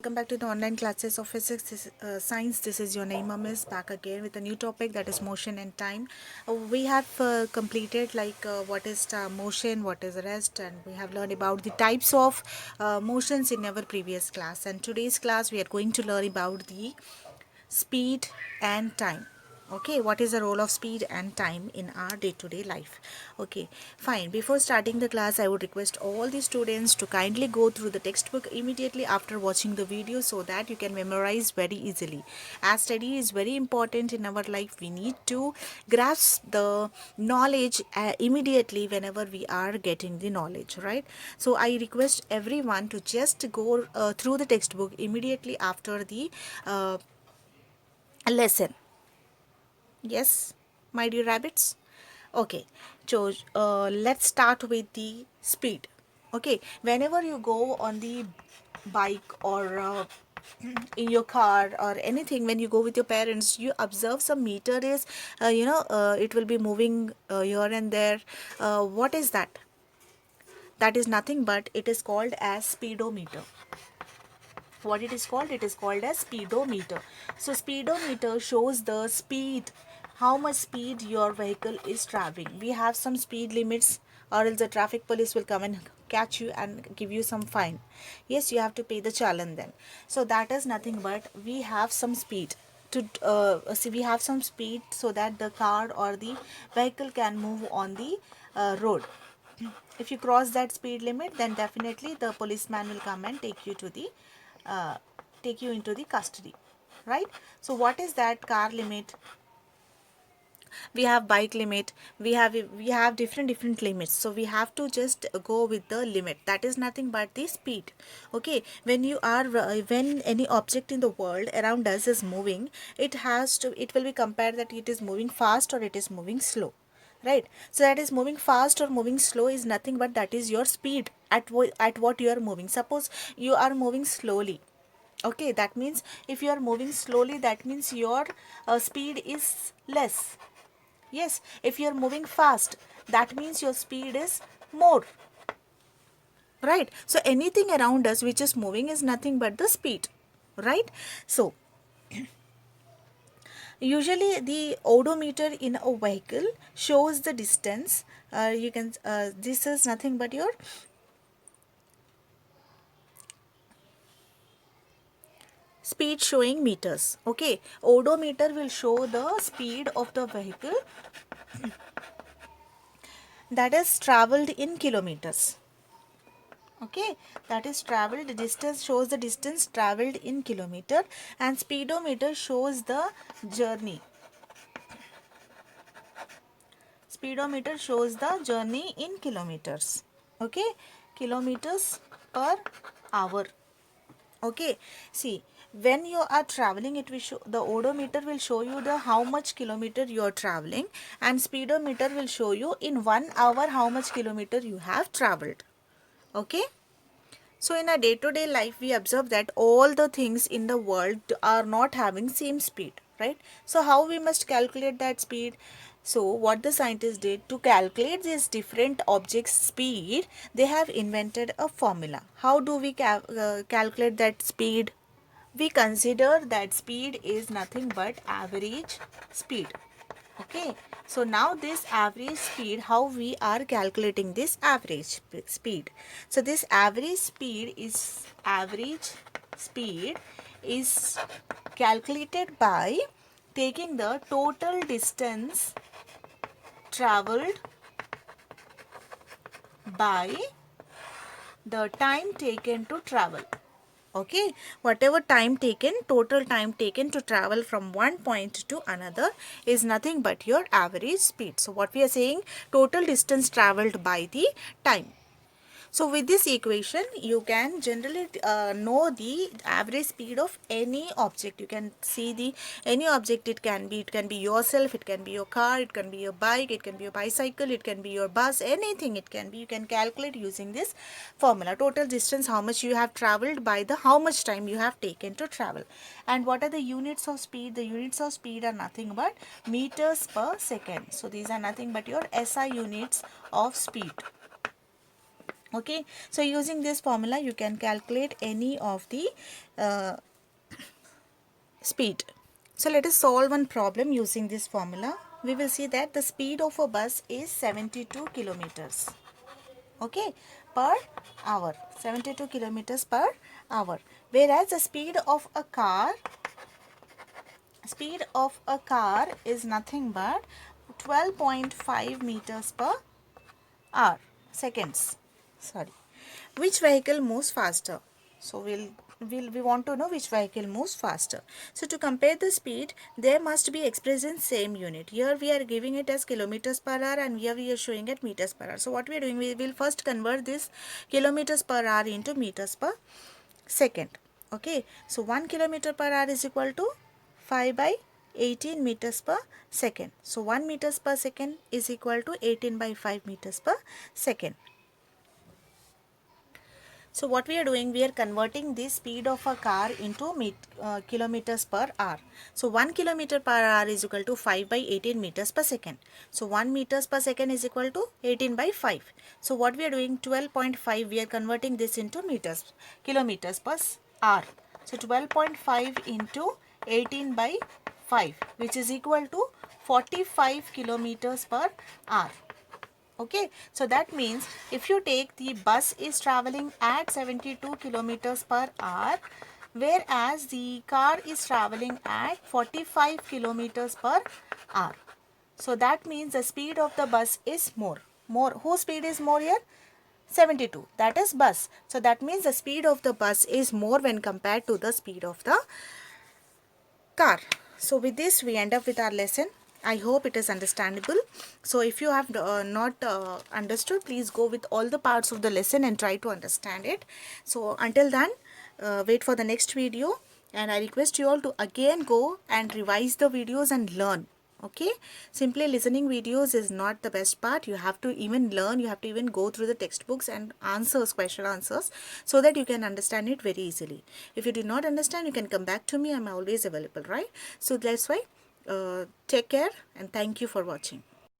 Welcome back to the online classes of physics, science. This is your name, Miss, back again with a new topic, that is motion and time. We have completed what is motion, what is rest, and we have learned about the types of motions in our previous class. And today's class we are going to learn about the speed and time. Okay, what is the role of speed and time in our day-to-day life? Okay, fine. Before starting the class, I would request all the students to kindly go through the textbook immediately after watching the video so that you can memorize very easily. As study is very important in our life, we need to grasp the knowledge immediately whenever we are getting the knowledge, right? So I request everyone to just go through the textbook immediately after the lesson. Yes, my dear rabbits. Okay, so let's start with the speed. Okay, whenever you go on the bike or in your car or anything, when you go with your parents, you observe some meter is, it will be moving here and there. What is that? That is nothing but it is called as speedometer. What it is called? It is called as speedometer. So speedometer shows the speed, how much speed your vehicle is traveling. We have some speed limits, or else the traffic police will come and catch you and give you some fine. Yes, you have to pay the challan then. So that is nothing but we have some speed to see, we have some speed so that the car or the vehicle can move on the road. If you cross that speed limit, then definitely the policeman will come and take you to the uh, take you into the custody, right? So what is that? Car limit, we have bike limit, we have different limits, so we have to just go with the limit. That is nothing but the speed. Okay, when you are when any object in the world around us is moving, it will be compared that it is moving fast or it is moving slow, right? So that is moving fast or moving slow is nothing but that is your speed at what you are moving. Suppose you are moving slowly. Okay, that means if you are moving slowly, that means your speed is less. Yes, if you are moving fast, that means your speed is more, right? So anything around us which is moving is nothing but the speed, right? So usually the odometer in a vehicle shows the distance. You can this is nothing but your speed showing meters. Okay, odometer will show the speed of the vehicle, that is traveled in kilometers. Okay, that is traveled, the distance shows the distance traveled in kilometer, and speedometer shows the journey. Speedometer shows the journey in kilometers. Okay, kilometers per hour. Okay, see, when you are traveling, it will show, the odometer will show you the how much kilometer you are traveling, and speedometer will show you in 1 hour how much kilometer you have traveled. Okay. So in a day-to-day life, we observe that all the things in the world are not having same speed, right? So how we must calculate that speed? So what the scientists did to calculate these different objects' speed, they have invented a formula. How do we calculate that speed? We consider that speed is nothing but average speed. Okay, so now this average speed, how we are calculating this average speed? So this average speed is calculated by taking the total distance traveled by the time taken to travel. Okay, whatever time taken, total time taken to travel from one point to another is nothing but your average speed. So what we are saying, total distance traveled by the time. So with this equation, you can generally know the average speed of any object. You can see the any object. It can be yourself, it can be your car, it can be your bike, it can be your bicycle, it can be your bus, anything it can be. You can calculate using this formula. Total distance, how much you have traveled by the how much time you have taken to travel. And what are the units of speed? The units of speed are nothing but meters per second. So these are nothing but your SI units of speed. Okay, so using this formula you can calculate any of the uh, speed. So let us solve one problem using this formula. We will see that the speed of a bus is 72 kilometers, okay, per hour, 72 kilometers per hour, whereas the speed of a car is nothing but 12.5 meters per hour, seconds, sorry. Which vehicle moves faster? So we want to know which vehicle moves faster. So to compare the speed, there must be expressed in same unit. Here we are giving it as kilometers per hour, and here we are showing it meters per hour. So what we are doing, we will first convert this kilometers per hour into meters per second. Okay, so 1 kilometer per hour is equal to 5 by 18 meters per second. So 1 meters per second is equal to 18 by 5 meters per second. So what we are doing, we are converting the speed of a car into kilometers per hour. So 1 kilometer per hour is equal to 5 by 18 meters per second. So 1 meters per second is equal to 18 by 5. So what we are doing, 12.5, we are converting this into kilometers per hour. So 12.5 into 18 by 5, which is equal to 45 kilometers per hour. Okay, so that means if you take the bus is traveling at 72 kilometers per hour, whereas the car is traveling at 45 kilometers per hour. So that means the speed of the bus is more. Whose speed is more here? 72. That is bus. So that means the speed of the bus is more when compared to the speed of the car. So with this we end up with our lesson. I hope it is understandable. So if you have not understood, please go with all the parts of the lesson and try to understand it. So until then, wait for the next video, and I request you all to again go and revise the videos and learn. Okay, simply listening videos is not the best part. You have to even learn, you have to even go through the textbooks and question answers, so that you can understand it very easily. If you did not understand, you can come back to me. I'm always available, right? So that's why take care, and thank you for watching.